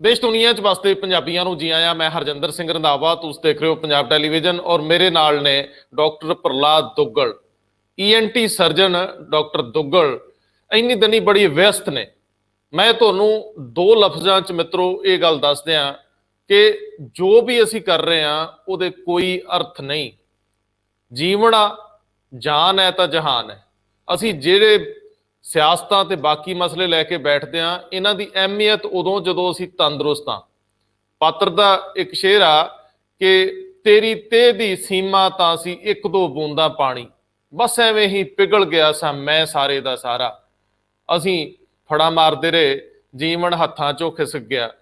देश दुनिया च बसते पंजाबियों ਨੂੰ जी आया। मैं हरजिंदर सिंह रंधावा, तुस देख रहे हो पंजाब टेलीविजन और मेरे नाल ने doctor Prahlad Duggal, ENT surgeon. Doctor Duggal इन्नी दिनी बड़ी व्यस्त ने। मैं ਤੁਹਾਨੂੰ दो लफ्जां च मित्रों ये गल दस दियां कि जो भी असी कर रहे हैं ਉਹਦੇ कोई अर्थ नहीं। जीवन आ जान है तो जहान है। असी ਜਿਹੜੇ ਸਿਆਸਤਾਂ ਤੇ ਬਾਕੀ ਮਸਲੇ ਲੈ ਕੇ ਬੈਠਦੇ ਆ, ਇਹਨਾਂ ਦੀ ਅਹਿਮੀਅਤ ਉਦੋਂ ਜਦੋਂ ਅਸੀਂ ਤੰਦਰੁਸਤ ਆ। ਪਾਤਰ ਦਾ ਇੱਕ ਸ਼ੇਰ ਆ ਕਿ ਤੇਰੀ ਤੇ ਦੀ ਸੀਮਾ ਤਾਂ ਸੀ ਇੱਕ ਦੋ ਬੂੰਦਾਂ ਪਾਣੀ, ਬਸ ਐਵੇਂ ਹੀ ਪਿਘਲ ਗਿਆ ਸਾਂ ਮੈਂ ਸਾਰੇ ਦਾ ਸਾਰਾ। ਅਸੀਂ ਫੜਾ ਮਾਰਦੇ ਰਹੇ, ਜੀਵਨ ਹੱਥਾਂ ਚੋਂ ਖਿਸਕ ਗਿਆ।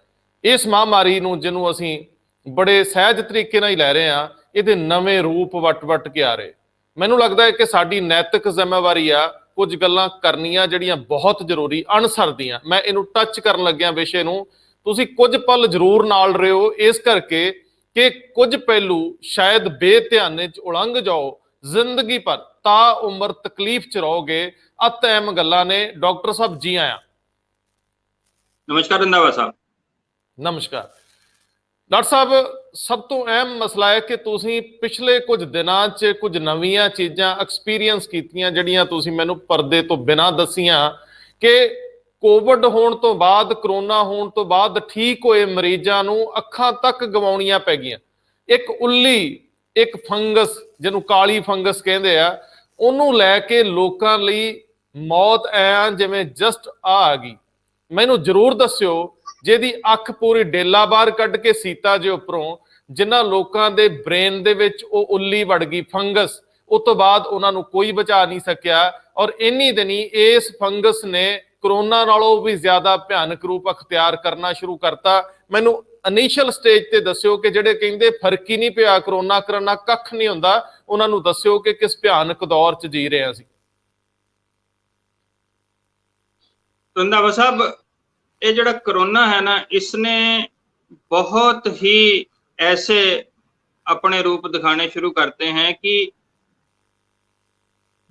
ਇਸ ਮਹਾਂਮਾਰੀ ਨੂੰ ਜਿਹਨੂੰ ਅਸੀਂ ਬੜੇ ਸਹਿਜ ਤਰੀਕੇ ਨਾਲ ਹੀ ਲੈ ਰਹੇ ਆ, ਇਹਦੇ ਨਵੇਂ ਰੂਪ ਵਟ ਕੇ ਆ ਰਹੇ। ਮੈਨੂੰ ਲੱਗਦਾ ਹੈ ਕਿ ਸਾਡੀ ਨੈਤਿਕ ਜ਼ਿੰਮੇਵਾਰੀ ਆ ਕੁਝ ਗੱਲਾਂ ਕਰਨੀਆਂ ਜਿਹੜੀਆਂ ਬਹੁਤ ਜ਼ਰੂਰੀ ਅਣਸਰਦੀਆਂ। ਮੈਂ ਇਹਨੂੰ ਟੱਚ ਕਰਨ ਲੱਗਿਆ ਵਿਸ਼ੇ ਨੂੰ, ਤੁਸੀਂ ਕੁਝ ਪਲ ਜ਼ਰੂਰ ਨਾਲ ਰਹੋ ਇਸ ਕਰਕੇ ਕਿ ਕੁਝ ਪਹਿਲੂ ਸ਼ਾਇਦ ਬੇਧਿਆਨੇ ਚ ਉਲੰਘ ਜਾਓ, ਜ਼ਿੰਦਗੀ ਭਰ ਤਾ ਉਮਰ ਤਕਲੀਫ ਚ ਰਹੋਗੇ। ਅਤ ਅਹਿਮ ਗੱਲਾਂ ਨੇ। ਡਾਕਟਰ ਸਾਹਿਬ ਜੀ ਆਇਆ। नमस्कार रंधावा साहब। नमस्कार डॉक्टर साहब। सब तो अहम मसला है कि तुसी पिछले कुछ दिनों च कुछ नवीं चीज़ां एक्सपीरियंस कीतियां जिहड़ियां तुसी मैनूं परदे तो बिना दसियां कि कोविड होने तो बाद, करोना होने तो बाद ठीक होए मरीजां नूं अखां तक गवाउणियां पै गईयां। एक उल्ली, एक फंगस जिहनूं काली फंगस कहंदे आ, ਉਹਨੂੰ ਲੈ ਕੇ ਲੋਕਾਂ ਲਈ मौत ਐ ਜਿਵੇਂ ਜਸਟ आ गई। ਮੈਨੂੰ ਜ਼ਰੂਰ ਦੱਸਿਓ ਜਿਹਦੀ ਅੱਖ ਪੂਰੀ ਡੇਲਾ ਬਾਹਰ ਕੱਢ ਕੇ ਸੀਤਾ ਜੇ ਉੱਪਰੋਂ, ਜਿਨ੍ਹਾਂ ਲੋਕਾਂ ਦੇ ਬ੍ਰੇਨ ਦੇ ਵਿੱਚ ਉਹ ਉੱਲੀ ਵੜ ਗਈ ਫੰਗਸ, ਉਸ ਤੋਂ ਬਾਅਦ ਉਹਨਾਂ ਨੂੰ ਕੋਈ ਬਚਾ ਨਹੀਂ ਸਕਿਆ। ਔਰ ਇੰਨੀ ਦਿਨੀ ਇਸ ਫੰਗਸ ਨੇ ਕਰੋਨਾ ਨਾਲੋਂ ਵੀ ਜ਼ਿਆਦਾ ਭਿਆਨਕ ਰੂਪ ਅਖਤਿਆਰ ਕਰਨਾ ਸ਼ੁਰੂ ਕਰਤਾ। ਮੈਨੂੰ ਇਨੀਸ਼ੀਅਲ ਸਟੇਜ ਤੇ ਦੱਸਿਓ ਕਿ ਜਿਹੜੇ ਕਹਿੰਦੇ ਫਰਕ ਹੀ ਨਹੀਂ ਪਿਆ, ਕਰੋਨਾ ਕਰਨਾ ਕੱਖ ਨਹੀਂ ਹੁੰਦਾ, ਉਹਨਾਂ ਨੂੰ ਦੱਸਿਓ ਕਿ ਕਿਸ ਭਿਆਨਕ ਦੌਰ 'ਚ ਜੀ ਰਹੇ ਅਸੀਂ। रंधावा साहब, ये जड़ा कोरोना है ना, इसने बहुत ही ऐसे अपने रूप दिखाने शुरू करते हैं कि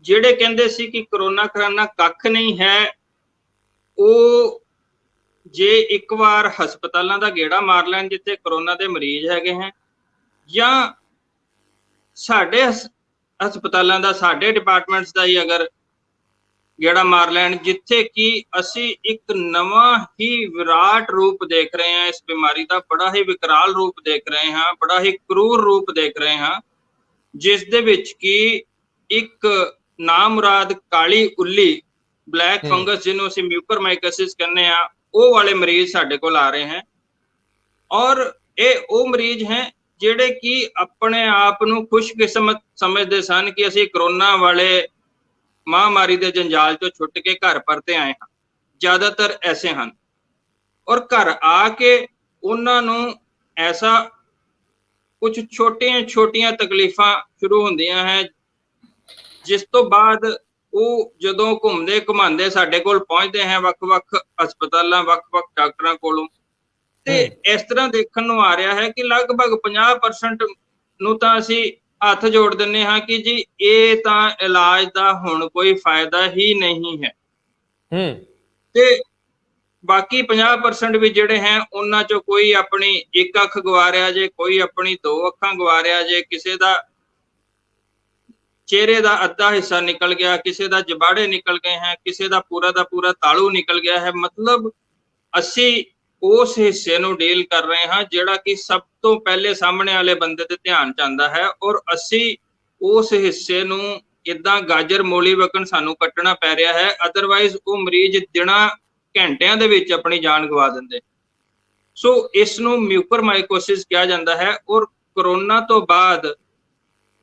जेड़े कहंदे सी कि कोरोना कराना कख नहीं है, वो जे एक बार हस्पतालों का गेड़ा मार लैन जिथे कोरोना के मरीज हैगे हैं, या साडे हस्पतालों का, साडे डिपार्टमेंट्स का ही अगर गेड़ा मार लैन जिथे कि असी एक नवा ही विराट रूप देख रहे हैं इस बीमारी का, बड़ा ही विकराल रूप देख रहे हैं, बड़ा ही क्रूर रूप देख रहे हैं, जिस दे विच कि एक नामुराद काली उल्ली ब्लैक फंगस जिन्हों असी म्यूकरमाइकोसिस कहने आ, वो वाले मरीज साडे कोल आ रहे हैं। और ये वो मरीज हैं जिहड़े कि अपने आप नूं खुशकिस्मत समझदे सन कि असी कोरोना वाले महामारी के जंजाल चो छुट के घर परते आए हैं। ज्यादातर ऐसे हैं और घर आके उन्होंने ऐसा कुछ छोटिया छोटिया तकलीफां शुरू होंदियां हैं, जिस तो बाद वो जदों घूमते घुमाते साडे कोल पहुंचते हैं वख-वख हस्पतालों, वख-वख डॉक्टरों कोलों, ते इस तरह देखण नूं आ रहा है कि लगभग 50% नूं तां असीं हथ जोड़ दिंदे हां कि जी ये तां इलाज दा हुण कोई फायदा ही नहीं है। ते बाकी 50% भी जिहड़े हैं उन्हां चों कोई अपनी एक अख गवा रहा जे, कोई अपनी दो अखां गवा रहा जे, किसी दा चेहरे दा अद्धा हिस्सा निकल गया, किसी दा जबाड़े निकल गए हैं, किसी दा पूरा तालू निकल गया है। मतलब असी उस हिस्से नूं डील कर रहे हैं जिहड़ा कि सब तो पहले सामने वाले बंदे ते ध्यान च आंदा है, और असी उस हिस्से नूं इदां गाजर मूली वकन सानू कट्टना पै रहा है। अदरवाइज वो मरीज दिनां घंटियां दे विच अपनी जान गवा दिंदे। सो इस नूं म्यूकरमाइकोसिस कहा जाता है। और कोरोना तो बाद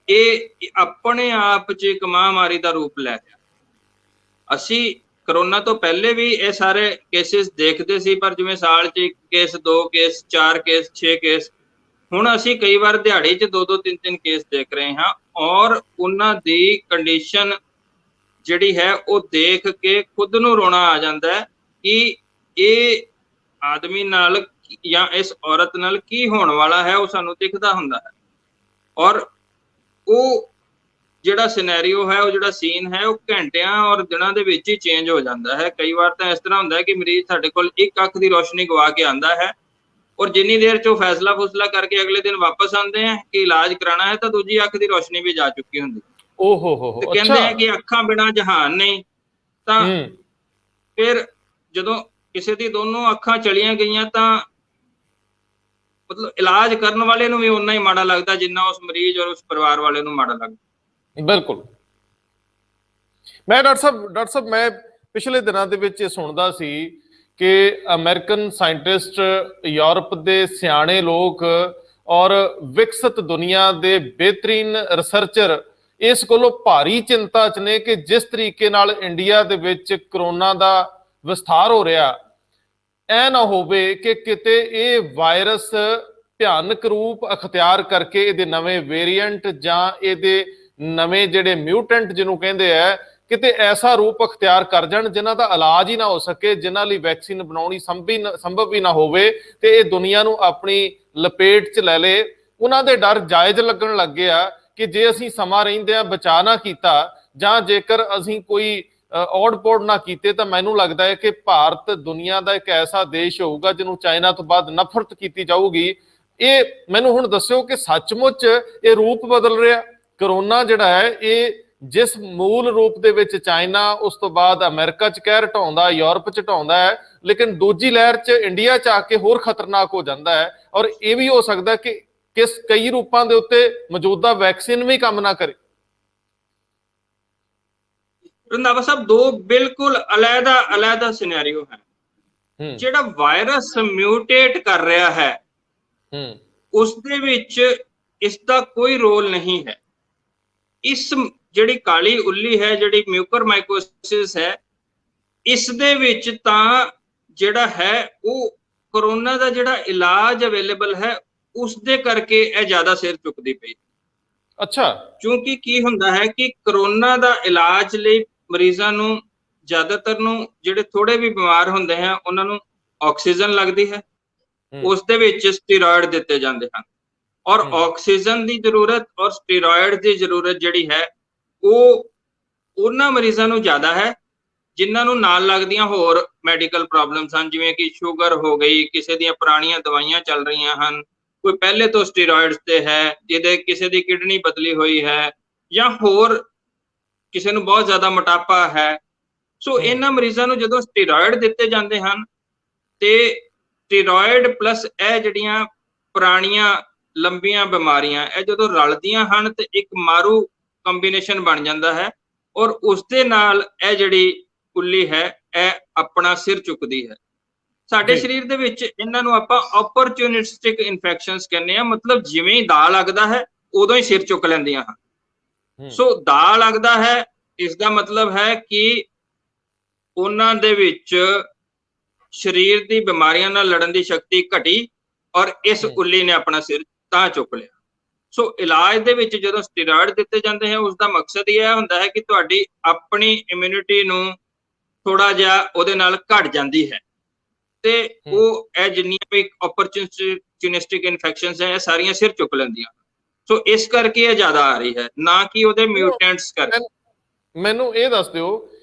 ये अपने आप च एक महामारी का रूप लै रहा। असी कोरोना तो पहले भी ये सारे केसिस देखते सी, पर जिवें साल च 1 केस, 2 केस, 4 केस, 6 केस, हुण असी कई बार दिहाड़ी च 2-2, 3-3 केस देख रहे हैं। और उन्हां दी कंडीशन जिहड़ी है वो देख के खुद नूं रोना आ जाता है कि ये आदमी नाल या इस औरत नाल की होने वाला है, वो सानूं दिखदा हुंदा है। और वो जिहड़ा सिनेरियो है, वो जिहड़ा सीन है, वो घंटियां और दिनां दे विच ही चेंज हो जाता है। कई बार तो इस तरह होंदा है कि मरीज साडे कोल एक अख दी रोशनी गवा के आंदा है ਔਰ ਜਿੰਨੀ ਦੇਰ 'ਚ ਉਹ ਫੈਸਲਾ ਕਰਕੇ ਅਗਲੇ ਦਿਨ ਵਾਪਸ ਆਉਂਦੇ ਆ ਕਿ ਇਲਾਜ ਕਰਾਉਣਾ ਹੈ, ਤਾਂ ਦੂਜੀ ਅੱਖ ਦੀ ਰੋਸ਼ਨੀ ਵੀ ਜਾ ਚੁੱਕੀ ਹੁੰਦੀ। ਤੇ ਕਹਿੰਦੇ ਅੱਛਾ। ਆ ਕਿ ਅੱਖਾਂ ਬਿਨਾਂ ਜਹਾਨ ਨਹੀਂ। ਤਾਂ ਫਿਰ ਜਦੋਂ ਕਿਸੇ ਦੀ ਦੋਨੋਂ ਅੱਖਾਂ ਚਲੀਆਂ ਗਈਆਂ ਤਾਂ ਮਤਲਬ ਇਲਾਜ ਕਰਨ ਵਾਲੇ ਨੂੰ ਵੀ ਓਨਾ ਹੀ ਮਾੜਾ ਲੱਗਦਾ ਜਿੰਨਾ ਉਸ ਮਰੀਜ਼ ਔਰ ਉਸ ਪਰਿਵਾਰ ਵਾਲੇ ਨੂੰ ਮਾੜਾ ਲੱਗਦਾ। ਬਿਲਕੁਲ। ਮੈਂ ਡਾਕਟਰ ਸਾਹਿਬ ਮੈਂ ਪਿਛਲੇ ਦਿਨਾਂ ਦੇ ਵਿੱਚ ਇਹ ਸੁਣਦਾ ਸੀ ਕਿ ਅਮਰੀਕਨ ਸਾਇੰਟਿਸਟ, ਯੂਰਪ ਦੇ ਸਿਆਣੇ ਲੋਕ ਔਰ ਵਿਕਸਿਤ ਦੁਨੀਆ ਦੇ ਬਿਹਤਰੀਨ ਰਿਸਰਚਰ ਇਸ ਕੋਲੋਂ ਭਾਰੀ ਚਿੰਤਾ 'ਚ ਨੇ ਕਿ ਜਿਸ ਤਰੀਕੇ ਨਾਲ ਇੰਡੀਆ ਦੇ ਵਿੱਚ ਕਰੋਨਾ ਦਾ ਵਿਸਥਾਰ ਹੋ ਰਿਹਾ, ਐ ਨਾ ਹੋਵੇ ਕਿ ਕਿਤੇ ਇਹ ਵਾਇਰਸ ਭਿਆਨਕ ਰੂਪ ਅਖਤਿਆਰ ਕਰਕੇ ਇਹਦੇ ਨਵੇਂ ਵੇਰੀਐਂਟ ਜਾਂ ਇਹਦੇ ਨਵੇਂ ਜਿਹੜੇ ਮਿਊਟੈਂਟ ਜਿਹਨੂੰ ਕਹਿੰਦੇ ਆ, ਕਿਤੇ ਐਸਾ ਰੂਪ ਅਖਤਿਆਰ ਕਰ ਜਾਣ ਜਿਨ੍ਹਾਂ ਦਾ ਇਲਾਜ ਹੀ ਨਾ ਹੋ ਸਕੇ, ਜਿਨ੍ਹਾਂ ਲਈ ਵੈਕਸੀਨ ਬਣਾਉਣੀ ਸੰਭਵ ਵੀ ਨਾ ਹੋਵੇ, ਤੇ ਇਹ ਦੁਨੀਆ ਨੂੰ ਆਪਣੀ ਲਪੇਟ 'ਚ ਲੈ ਲੇ। ਉਹਨਾਂ ਦੇ ਡਰ ਜਾਇਜ਼ ਲੱਗਣ ਲੱਗ ਗਏ ਆ ਕਿ ਜੇ ਅਸੀਂ ਸਮਾਂ ਰਹਿੰਦਿਆਂ ਬਚਾ ਨਾ ਕੀਤਾ ਜਾਂ ਜੇਕਰ ਅਸੀਂ ਕੋਈ ਔੜ ਪੌੜ ਨਾ ਕੀਤੇ, ਤਾਂ ਮੈਨੂੰ ਲੱਗਦਾ ਹੈ ਕਿ ਭਾਰਤ ਦੁਨੀਆ ਦਾ ਇੱਕ ਐਸਾ ਦੇਸ਼ ਹੋਊਗਾ ਜਿਹਨੂੰ ਚਾਈਨਾ ਤੋਂ ਬਾਅਦ ਨਫ਼ਰਤ ਕੀਤੀ ਜਾਊਗੀ। ਇਹ ਮੈਨੂੰ ਹੁਣ ਦੱਸਿਓ ਕਿ ਸੱਚਮੁੱਚ ਇਹ ਰੂਪ ਬਦਲ ਰਿਹਾ ਕਰੋਨਾ ਜਿਹੜਾ ਹੈ, ਇਹ ਜਿਸ ਮੂਲ ਰੂਪ ਦੇ ਵਿੱਚ ਚਾਈਨਾ, ਉਸ ਤੋਂ ਬਾਅਦ ਅਮਰੀਕਾ 'ਚ ਕਹਿਰ ਢਾਉਂਦਾ, ਯੂਰਪ 'ਚ ਢਾਉਂਦਾ ਹੈ, ਲੇਕਿਨ ਦੂਜੀ ਲਹਿਰ 'ਚ ਇੰਡੀਆ 'ਚ ਆ ਕੇ ਹੋਰ ਖਤਰਨਾਕ ਹੋ ਜਾਂਦਾ ਹੈ। ਔਰ ਇਹ ਵੀ ਹੋ ਸਕਦਾ ਕਿ ਕਈ ਰੂਪਾਂ ਦੇ ਉੱਤੇ ਮੌਜੂਦਾ ਵੈਕਸੀਨ ਵੀ ਕੰਮ ਨਾ ਕਰੇ। ਰੰਧਾਵਾ ਸਾਹਿਬ, ਦੋ ਬਿਲਕੁਲ ਅਲੱਗ ਸਿਨੈਰੀਓ ਹੈ। ਜਿਹੜਾ ਵਾਇਰਸ ਮਿਊਟੇਟ ਕਰ ਰਿਹਾ ਹੈ ਉਸ ਦੇ ਵਿੱਚ ਇਸ ਦਾ ਕੋਈ ਰੋਲ ਨਹੀਂ ਹੈ। ਇਸ ਜਿਹੜੀ ਕਾਲੀ ਉੱਲੀ ਹੈ, ਜਿਹੜੀ ਮਿਊਕਰਮਾਈਕੋਸਿਸ ਹੈ, ਇਸ ਦੇ ਵਿੱਚ ਤਾਂ ਜਿਹੜਾ ਹੈ ਉਹ ਕਰੋਨਾ ਦਾ ਜਿਹੜਾ ਇਲਾਜ ਅਵੇਲੇਬਲ ਹੈ ਉਸ ਦੇ ਕਰਕੇ ਇਹ ਜ਼ਿਆਦਾ ਸਿਰ ਚੁੱਕਦੀ ਪਈ। ਅੱਛਾ। ਕਿਉਂਕਿ ਕੀ ਹੁੰਦਾ ਹੈ ਕਿ ਕਰੋਨਾ ਦਾ ਇਲਾਜ ਲਈ ਮਰੀਜ਼ਾਂ ਨੂੰ, ਜ਼ਿਆਦਾਤਰ ਨੂੰ, ਜਿਹੜੇ ਥੋੜੇ ਵੀ ਬਿਮਾਰ ਹੁੰਦੇ ਹਨ ਉਹਨਾਂ ਨੂੰ ਆਕਸੀਜਨ ਲੱਗਦੀ ਹੈ, ਉਸ ਦੇ ਵਿੱਚ ਸਟੀਰੋਇਡ ਦਿੱਤੇ ਜਾਂਦੇ ਹਨ। ਔਰ ਆਕਸੀਜਨ ਦੀ ਜ਼ਰੂਰਤ ਔਰ ਸਟੀਰੋਇਡ ਦੀ ਜ਼ਰੂਰਤ ਜਿਹੜੀ ਹੈ ਉਹ ਉਹਨਾਂ ਮਰੀਜ਼ਾਂ ਨੂੰ ਜ਼ਿਆਦਾ ਹੈ ਜਿਨ੍ਹਾਂ ਨੂੰ ਨਾਲ ਲੱਗਦੀਆਂ ਹੋਰ ਮੈਡੀਕਲ ਪ੍ਰੋਬਲਮਸ ਹਨ, ਜਿਵੇਂ ਕਿ ਸ਼ੂਗਰ ਹੋ ਗਈ, ਕਿਸੇ ਦੀਆਂ ਪੁਰਾਣੀਆਂ ਦਵਾਈਆਂ ਚੱਲ ਰਹੀਆਂ ਹਨ, ਕੋਈ ਪਹਿਲੇ ਤੋਂ ਸਟੀਰੋਇਡਸ ਤੇ ਹੈ, ਜਿਹਦੇ ਕਿਸੇ ਦੀ ਕਿਡਨੀ ਬਦਲੀ ਹੋਈ ਹੈ, ਜਾਂ ਹੋਰ ਕਿਸੇ ਨੂੰ ਬਹੁਤ ਜ਼ਿਆਦਾ ਮੋਟਾਪਾ ਹੈ। ਸੋ ਇਹਨਾਂ ਮਰੀਜ਼ਾਂ ਨੂੰ ਜਦੋਂ ਸਟੀਰੋਇਡ ਦਿੱਤੇ ਜਾਂਦੇ ਹਨ ਤੇ ਸਟੀਰੋਇਡ ਪਲੱਸ ਇਹ ਜਿਹੜੀਆਂ ਪੁਰਾਣੀਆਂ ਲੰਬੀਆਂ ਬਿਮਾਰੀਆਂ, ਇਹ ਜਦੋਂ ਰਲਦੀਆਂ ਹਨ ਤੇ ਇੱਕ ਮਾਰੂ ਕੰਬੀਨੇਸ਼ਨ ਬਣ ਜਾਂਦਾ ਹੈ ਔਰ ਉਸ ਦੇ ਨਾਲ ਇਹ ਜਿਹੜੀ ਉੱਲੀ ਹੈ ਇਹ ਆਪਣਾ ਸਿਰ ਚੁੱਕਦੀ ਹੈ। ਸਾਡੇ ਸਰੀਰ ਦੇ ਵਿੱਚ ਇਹਨਾਂ ਨੂੰ ਆਪਾਂ ਓਪਰਚੁਨਿਸਟਿਕ ਇਨਫੈਕਸ਼ਨਸ ਕਹਿੰਦੇ ਆ, ਮਤਲਬ ਜਿਵੇਂ ਹੀ ਦਾ ਲੱਗਦਾ ਹੈ ਉਦੋਂ ਹੀ ਸਿਰ ਚੁੱਕ ਲੈਂਦੀਆਂ ਹਨ। ਸੋ ਦਾ ਲੱਗਦਾ ਹੈ, ਇਸ ਦਾ ਮਤਲਬ ਹੈ ਕਿ ਉਹਨਾਂ ਦੇ ਵਿੱਚ ਸਰੀਰ ਦੀ ਬਿਮਾਰੀਆਂ ਨਾਲ ਲੜਨ ਦੀ ਸ਼ਕਤੀ ਘਟੀ ਔਰ ਇਸ ਉੱਲੀ ਨੇ ਆਪਣਾ ਸਿਰ ਤਾਂ ਚੁੱਕ ਲਿਆ। ਸੋ ਇਲਾਜ ਦੇ ਵਿੱਚ ਜਦੋਂ ਸਟੀਰੋਇਡ ਦਿੱਤੇ ਜਾਂਦੇ ਹਨ, ਉਸ ਦਾ ਮਕਸਦ ਇਹ ਹੁੰਦਾ ਹੈ ਕਿ ਤੁਹਾਡੀ ਆਪਣੀ ਇਮਿਊਨਿਟੀ ਨੂੰ ਥੋੜਾ ਜਿਹਾ ਉਹਦੇ ਨਾਲ ਘਟ ਜਾਂਦੀ ਹੈ ਤੇ ਉਹ ਇਹ ਜਿੰਨੀਆਂ ਵੀ ਓਪਰਚੁਨਿਸਟਿਕ ਇਨਫੈਕਸ਼ਨਸ ਹੈ ਇਹ ਸਾਰੀਆਂ ਸਿਰ ਚੁੱਕ ਲੈਂਦੀਆਂ। ਸੋ ਇਸ ਕਰਕੇ ਇਹ ਜ਼ਿਆਦਾ ਆ ਰਹੀ ਹੈ, ਨਾ ਕਿ ਉਹਦੇ ਮਿਊਟੈਂਟਸ ਕਰਕੇ। ਮੈਨੂੰ ਇਹ ਦੱਸ ਦਿਓ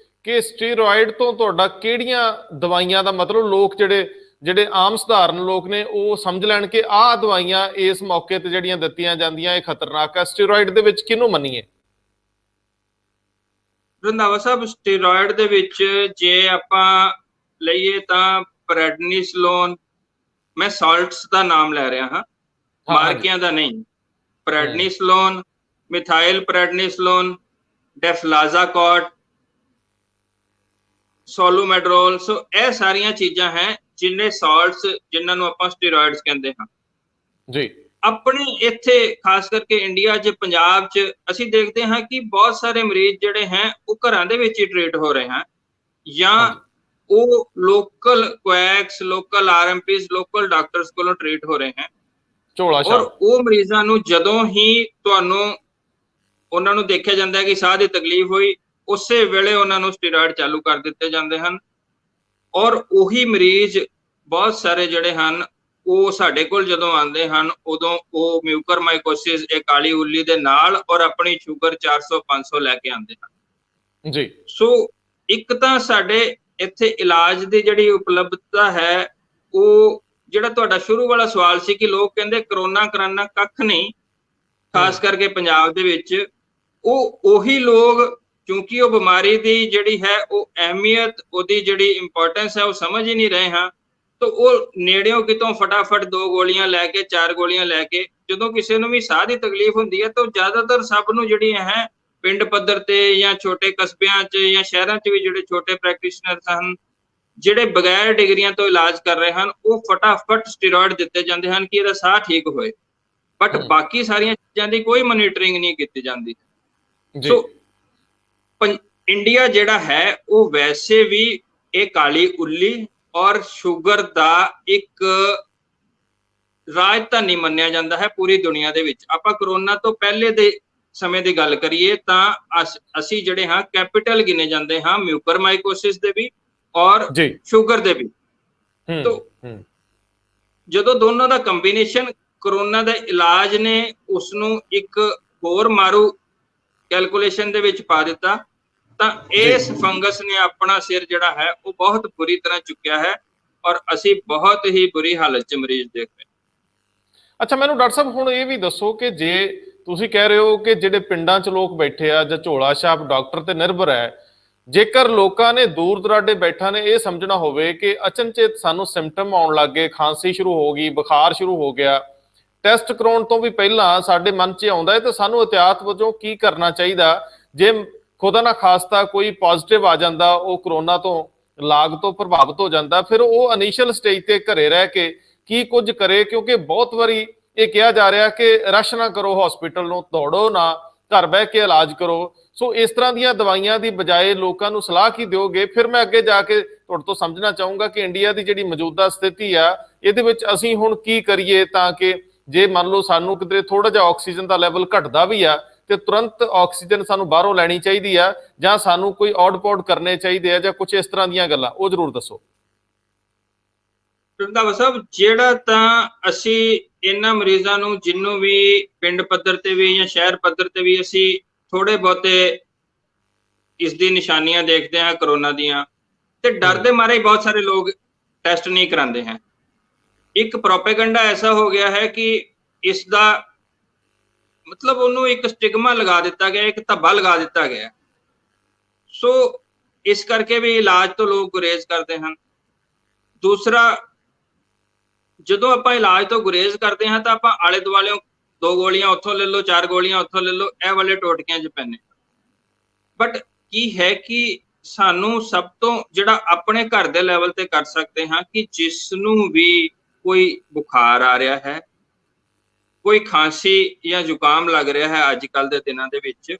ਕਿ ਸਟੀਰੋਇਡ ਤੋਂ ਤੁਹਾਡਾ ਕਿਹੜੀਆਂ ਦਵਾਈਆਂ ਦਾ ਮਤਲਬ, ਲੋਕ ਜਿਹੜੇ ਆਮ ਸਧਾਰਨ ਲੋਕ ਨੇ ਉਹ ਸਮਝ ਲੈਣ ਕਿ ਆਹ ਦਵਾਈਆਂ ਇਸ ਮੌਕੇ ਤੇ ਜਿਹੜੀਆਂ ਦਿੱਤੀਆਂ ਜਾਂਦੀਆਂ ਇਹ ਖਤਰਨਾਕ ਹੈ, ਸਟੀਰੋਇਡ ਦੇ ਵਿੱਚ ਕਿਹਨੂੰ ਮੰਨੀਏ? ਰੰਧਾਵਾ ਸਾਹਿਬ, ਸਟੀਰੋਇਡ ਦੇ ਵਿੱਚ ਜੇ ਆਪਾਂ ਲਈਏ ਤਾਂ ਪ੍ਰੈਡਨਿਸਲੋਨ, ਮੈਂ ਸਾਲਟਸ ਦਾ ਨਾਮ ਲੈ ਰਿਹਾ ਹਾਂ, ਮਾਰਕਿਆਂ ਦਾ ਨਹੀਂ। ਪ੍ਰੈਡਨਿਸਲੋਨ, ਮਿਥਾਈਲ ਪ੍ਰੈਡਨਿਸਲੋਨ, ਡੈਫਲਾਜ਼ਾਕੋਟ, ਸੋਲੂਮੈਡਰੋਲ, ਸੋ ਇਹ ਸਾਰੀਆਂ ਚੀਜ਼ਾਂ ਹੈ ਜਿੰਨੇ ਸਾਲਟਸ ਜਿਨ੍ਹਾਂ ਨੂੰ ਆਪਾਂ ਸਟੀਰੋਇਡਸ ਕਹਿੰਦੇ ਹਾਂ ਜੀ। ਆਪਣੇ ਇੱਥੇ ਖਾਸ ਕਰਕੇ ਇੰਡੀਆ 'ਚ, ਪੰਜਾਬ 'ਚ ਅਸੀਂ ਦੇਖਦੇ ਹਾਂ ਕਿ ਬਹੁਤ ਸਾਰੇ ਮਰੀਜ਼ ਜਿਹੜੇ ਹੈ ਉਹ ਘਰਾਂ ਦੇ ਵਿੱਚ ਹੀ ਟ੍ਰੀਟ ਹੋ ਰਹੇ ਹਨ, ਜਾਂ ਉਹ ਲੋਕਲ ਕੁਐਕਸ, ਲੋਕਲ ਆਰਐਮਪੀਜ਼, ਲੋਕਲ ਡਾਕਟਰਸ ਕੋਲੋਂ ਟ੍ਰੀਟ ਹੋ ਰਹੇ ਹਨ। ਔਰ ਉਹ ਮਰੀਜ਼ਾਂ ਨੂੰ ਜਦੋਂ ਹੀ ਤੁਹਾਨੂੰ ਉਹਨਾਂ ਨੂੰ ਦੇਖਿਆ ਜਾਂਦਾ ਹੈ ਕਿ ਸਾਹ ਦੀ ਤਕਲੀਫ ਹੋਈ, ਉਸੇ ਵੇਲੇ ਉਹਨਾਂ ਨੂੰ ਸਟੀਰੋਇਡ ਚਾਲੂ ਕਰ ਦਿੱਤੇ ਜਾਂਦੇ ਹਨ। ਔਰ ਉਹੀ ਮਰੀਜ਼ ਬਹੁਤ ਸਾਰੇ ਜਿਹੜੇ ਹਨ ਉਹ ਸਾਡੇ ਕੋਲ ਜਦੋਂ ਆਉਂਦੇ ਹਨ ਉਦੋਂ ਉਹ ਮਿਊਕਰਮਾਈਕੋਸਿਸ, ਇਹ ਕਾਲੀ ਉੱਲੀ ਦੇ ਨਾਲ ਔਰ ਆਪਣੀ ਸ਼ੂਗਰ 400-500 ਲੈ ਕੇ ਆਉਂਦੇ ਹਨ ਜੀ। ਸੋ ਇੱਕ ਤਾਂ ਸਾਡੇ ਇੱਥੇ ਇਲਾਜ ਦੀ ਜਿਹੜੀ ਉਪਲਬਧਤਾ ਹੈ ਉਹ ਜਿਹੜਾ ਤੁਹਾਡਾ ਸ਼ੁਰੂ ਵਾਲਾ ਸਵਾਲ ਸੀ ਕਿ ਲੋਕ ਕਹਿੰਦੇ ਕਰੋਨਾ ਕਰਾਨਾ ਕੱਖ ਨਹੀਂ, ਖਾਸ ਕਰਕੇ ਪੰਜਾਬ ਦੇ ਵਿੱਚ, ਉਹੀ ਲੋਕ ਕਿਉਂਕਿ ਉਹ ਬਿਮਾਰੀ ਦੀ ਜਿਹੜੀ ਹੈ ਉਹ ਅਹਿਮੀਅਤ, ਉਹਦੀ ਜਿਹੜੀ ਇੰਪੋਰਟੈਂਸ ਹੈ ਉਹ ਸਮਝ ਹੀ ਨਹੀਂ ਰਹੇ ਹਾਂ, ਤਾਂ ਉਹ ਨੇੜਿਓਂ ਕਿਤੋਂ ਫਟਾਫਟ 2 ਗੋਲੀਆਂ ਲੈ ਕੇ 4 ਗੋਲੀਆਂ ਲੈ ਕੇ, ਜਦੋਂ ਕਿਸੇ ਨੂੰ ਵੀ ਸਾਹ ਦੀ ਤਕਲੀਫ ਹੁੰਦੀ ਹੈ ਤਾਂ ਜ਼ਿਆਦਾਤਰ ਸਭ ਨੂੰ ਜਿਹੜੀਆਂ ਹੈ ਪਿੰਡ ਪੱਧਰ ਤੇ ਜਾਂ ਛੋਟੇ ਕਸਬਿਆਂ 'ਚ ਜਾਂ ਸ਼ਹਿਰਾਂ 'ਚ ਵੀ ਜਿਹੜੇ ਛੋਟੇ ਪ੍ਰੈਕਟੀਸ਼ਨਰਸ ਹਨ, ਜਿਹੜੇ ਬਗੈਰ ਡਿਗਰੀਆਂ ਤੋਂ ਇਲਾਜ ਕਰ ਰਹੇ ਹਨ, ਉਹ ਫਟਾਫਟ ਸਟੀਰੋਇਡ ਦਿੱਤੇ ਜਾਂਦੇ ਹਨ ਕਿ ਇਹਦਾ ਸਾਹ ਠੀਕ ਹੋਏ, ਬਟ ਬਾਕੀ ਸਾਰੀਆਂ ਚੀਜ਼ਾਂ ਦੀ ਕੋਈ ਮੋਨੀਟਰਿੰਗ ਨਹੀਂ ਕੀਤੀ ਜਾਂਦੀ। ਸੋ ਇੰਡੀਆ ਜਿਹੜਾ ਹੈ ਉਹ ਵੈਸੇ ਵੀ ਇਹ ਕਾਲੀ ਉੱਲੀ ਔਰ ਸ਼ੂਗਰ ਦਾ ਇੱਕ ਰਾਜਧਾਨੀ ਮੰਨਿਆ ਜਾਂਦਾ ਹੈ ਪੂਰੀ ਦੁਨੀਆ ਦੇ ਵਿੱਚ। ਆਪਾਂ ਕਰੋਨਾ ਤੋਂ ਪਹਿਲੇ ਦੇ ਸਮੇਂ ਦੀ ਗੱਲ ਕਰੀਏ ਤਾਂ ਅਸੀਂ ਜਿਹੜੇ ਹਾਂ ਕੈਪੀਟਲ ਗਿਣੇ ਜਾਂਦੇ ਹਾਂ ਮਿਊਕਰਮਾਈਕੋਸਿਸ ਦੇ ਵੀ ਔਰ ਸ਼ੂਗਰ ਦੇ ਵੀ। ਤੋਂ ਜਦੋਂ ਦੋਨੋਂ ਦਾ ਕੰਬੀਨੇਸ਼ਨ ਕਰੋਨਾ ਦੇ ਇਲਾਜ ਨੇ ਉਸ ਨੂੰ ਇੱਕ ਹੋਰ ਮਾਰੂ ਕੈਲਕੂਲੇਸ਼ਨ ਦੇ ਵਿੱਚ ਪਾ ਦਿੱਤਾ, ਤਾਂ ਇਸ ਫੰਗਸ ਨੇ ਆਪਣਾ ਸਿਰ ਜਿਹੜਾ ਹੈ ਉਹ ਬਹੁਤ ਬੁਰੀ ਤਰ੍ਹਾਂ ਚੁੱਕਿਆ ਹੈ ਔਰ ਅਸੀਂ ਬਹੁਤ ਹੀ ਬੁਰੀ ਹਾਲਤ 'ਚ ਮਰੀਜ਼ ਦੇਖ ਰਹੇ। ਅੱਛਾ, ਮੈਨੂੰ ਡਾਕਟਰ ਸਾਹਿਬ ਹੁਣ ਇਹ ਵੀ ਦੱਸੋ ਕਿ ਜੇ ਤੁਸੀਂ ਕਹਿ ਰਹੇ ਹੋ ਕਿ ਜਿਹੜੇ ਪਿੰਡਾਂ 'ਚ ਲੋਕ ਬੈਠੇ ਆ ਜਾਂ ਝੋਲਾ ਛਾਪ ਡਾਕਟਰ ਤੇ ਨਿਰਭਰ ਹੈ, ਜੇਕਰ ਲੋਕਾਂ ਨੇ ਦੂਰ ਦੁਰਾਡੇ ਬੈਠਾ ਨੇ ਇਹ ਸਮਝਣਾ ਹੋਵੇ ਕਿ ਅਚਨਚੇਤ ਸਾਨੂੰ ਸਿੰਪਟਮ ਆਉਣ ਲੱਗ ਗਏ, ਖਾਂਸੀ ਸ਼ੁਰੂ ਹੋ ਗਈ, ਬੁਖਾਰ ਸ਼ੁਰੂ ਹੋ ਗਿਆ, ਟੈਸਟ ਕਰਾਉਣ ਤੋਂ ਵੀ ਪਹਿਲਾਂ ਸਾਡੇ ਮਨ 'ਚ ਆਉਂਦਾ ਹੈ ਤਾਂ ਸਾਨੂੰ ਇhtiyਾਤ ਵਜੋਂ ਕੀ ਕਰਨਾ ਚਾਹੀਦਾ? ਜੇ ਖੁਦਾ ਨਾ ਖਾਸਤਾ ਕੋਈ ਪੋਜ਼ਿਟਿਵ ਆ ਜਾਂਦਾ, ਉਹ ਕਰੋਨਾ ਤੋਂ ਲਾਗ ਤੋਂ ਪ੍ਰਭਾਵਿਤ ਹੋ ਜਾਂਦਾ, ਫਿਰ ਉਹ ਇਨੀਸ਼ੀਅਲ ਸਟੇਜ ਤੇ ਘਰੇ ਰਹਿ ਕੇ ਕੀ ਕੁਝ ਕਰੇ? ਕਿਉਂਕਿ ਬਹੁਤ ਵਾਰੀ ਇਹ ਕਿਹਾ ਜਾ ਰਿਹਾ ਕਿ ਰਸ਼ ਨਾ ਕਰੋ, ਹਸਪੀਟਲ ਨੂੰ ਦੌੜੋ ਨਾ, ਘਰ ਬਹਿ ਕੇ ਇਲਾਜ ਕਰੋ। ਸੋ ਇਸ ਤਰ੍ਹਾਂ ਦੀਆਂ ਦਵਾਈਆਂ ਦੀ ਬਜਾਏ ਲੋਕਾਂ ਨੂੰ ਸਲਾਹ ਕੀ ਦਿਓਗੇ? ਫਿਰ ਮੈਂ ਅੱਗੇ ਜਾ ਕੇ ਤੁਹਾਡੇ ਤੋਂ ਸਮਝਣਾ ਚਾਹੂੰਗਾ ਕਿ ਇੰਡੀਆ ਦੀ ਜਿਹੜੀ ਮੌਜੂਦਾ ਸਥਿਤੀ ਆ ਇਹਦੇ ਵਿੱਚ ਅਸੀਂ ਹੁਣ ਕੀ ਕਰੀਏ ਤਾਂ ਕਿ ਜੇ ਮੰਨ ਲਓ ਸਾਨੂੰ ਕਿਤੇ ਥੋੜਾ ਜਿਹਾ ਆਕਸੀਜਨ ਦਾ ਲੈਵਲ ਘਟਦਾ ਵੀ ਆ ਤੇ ਤੁਰੰਤ ਆਕਸੀਜਨ ਸਾਨੂੰ ਬਾਹਰੋਂ ਲੈਣੀ ਚਾਹੀਦੀ ਆ ਜਾਂ ਸਾਨੂੰ ਕੋਈ ਔਡ ਪੌਡ ਕਰਨੇ ਚਾਹੀਦੇ ਆ ਜਾਂ ਕੁਝ ਇਸ ਤਰ੍ਹਾਂ ਦੀਆਂ ਗੱਲਾਂ, ਉਹ ਜ਼ਰੂਰ ਦੱਸੋ। ਰੰਧਾਵਾ ਸਾਹਿਬ, ਜਿਹੜਾ ਤਾਂ ਅਸੀਂ ਇਹਨਾਂ ਮਰੀਜ਼ਾਂ ਨੂੰ ਜਿਹਨੂੰ ਵੀ ਪਿੰਡ ਪੱਧਰ ਤੇ ਵੀ ਜਾਂ ਸ਼ਹਿਰ ਪੱਧਰ ਤੇ ਵੀ ਅਸੀਂ ਥੋੜੇ ਬਹੁਤੇ ਇਸ ਦੀ ਨਿਸ਼ਾਨੀਆਂ ਦੇਖਦੇ ਹਾਂ ਕਰੋਨਾ ਦੀਆਂ, ਤੇ ਡਰ ਦੇ ਮਾਰੇ ਬਹੁਤ ਸਾਰੇ ਲੋਕ ਟੈਸਟ ਨਹੀਂ ਕਰਾਉਂਦੇ हैं। ਇੱਕ ਪ੍ਰੋਪੇਗੈਂਡਾ ਐਸਾ ਹੋ ਗਿਆ ਹੈ ਕਿ ਇਸ ਦਾ ਮਤਲਬ ਉਹਨੂੰ ਇੱਕ ਸਟਿਗਮਾ ਲਗਾ ਦਿੱਤਾ ਗਿਆ, ਇੱਕ ਧੱਬਾ ਲਗਾ ਦਿੱਤਾ ਗਿਆ। ਸੋ ਇਸ ਕਰਕੇ ਵੀ ਇਲਾਜ ਤੋਂ ਲੋਕ ਗੁਰੇਜ਼ ਕਰਦੇ ਹਨ। ਦੂਸਰਾ, ਜਦੋਂ ਆਪਾਂ ਇਲਾਜ ਤੋਂ ਗੁਰੇਜ਼ ਕਰਦੇ ਹਾਂ ਤਾਂ ਆਪਾਂ ਆਲੇ ਦੁਆਲਿਓਂ 2 ਗੋਲੀਆਂ ਉੱਥੋਂ ਲੈ ਲਓ, 4 ਗੋਲੀਆਂ ਉੱਥੋਂ ਲੈ ਲਓ, ਇਹ ਵਾਲੇ ਟੋਟਕਿਆਂ 'ਚ ਪੈਂਦੇ। ਬਟ ਕੀ ਹੈ ਕਿ ਸਾਨੂੰ ਸਭ ਤੋਂ ਜਿਹੜਾ ਆਪਣੇ ਘਰ ਦੇ ਲੈਵਲ ਤੇ ਕਰ ਸਕਦੇ ਹਾਂ ਕਿ ਜਿਸ ਨੂੰ ਵੀ ਕੋਈ ਬੁਖਾਰ ਆ ਰਿਹਾ ਹੈ, ਕੋਈ ਖਾਂਸੀ ਜਾਂ ਜ਼ੁਕਾਮ ਲੱਗ ਰਿਹਾ ਹੈ ਅੱਜ ਕੱਲ੍ਹ ਦੇ ਦਿਨਾਂ ਦੇ ਵਿੱਚ,